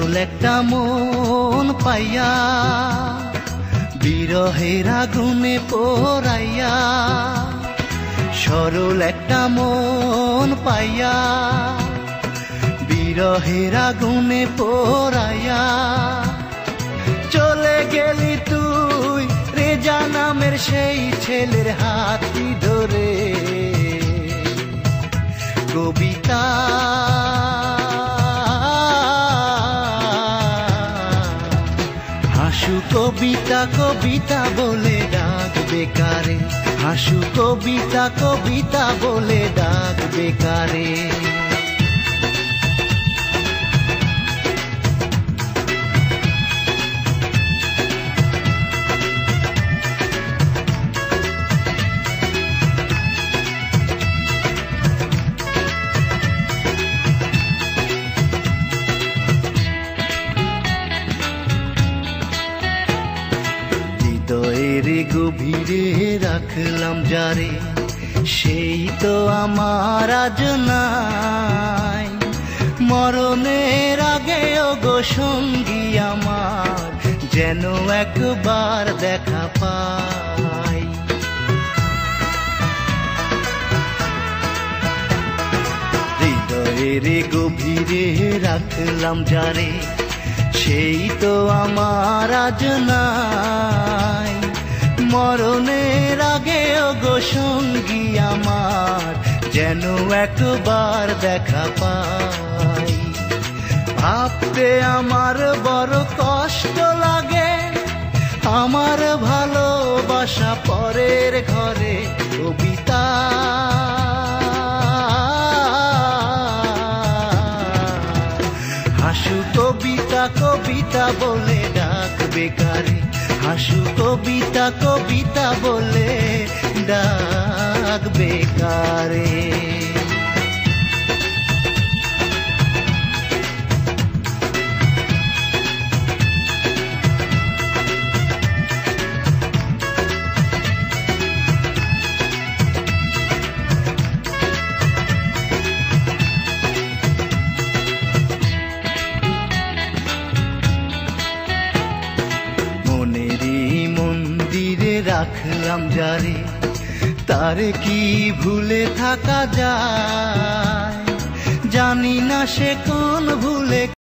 সরল একটা মন পাইয়া বিরহের আগুনে পোড়াইয়া, সরল একটা মন পাইয়া বিরহের আগুনে পোড়াইয়া, চলে গেলি তুই রেজা নামের সেই ছেলের হাতটি ধরে। কবিতা হাসু কবিতা কবিতা বলে ডাকবে কারে, হাসু কবিতা কবিতা বলে ডাকবে কারে। হৃদয়ের গভীরে রাখলাম যারে, সেই তো আমার আজ নাই। মরণের আগে ওগো সঙ্গী আমার, যেন একবার দেখা পাই। হৃদয়ের গভীরে রাখলাম যারে, সেই তো আমার আজ নাই। মরণের আগে ওগো সঙ্গী আমার, যেন একবার দেখা পাই। ভাবতে আমার বড় কষ্ট লাগে, আমার ভালোবাসা পরের ঘরে। কবিতা হাসু কবিতা কবিতা বলে ডাকবে কারে, হাসু কবিতা কবিতা বলে ডাকবে কারে। মন্দিরে রাখলাম যারে, তারে কি ভুলে থাকা যায়? জানি না সে কোন ভুলে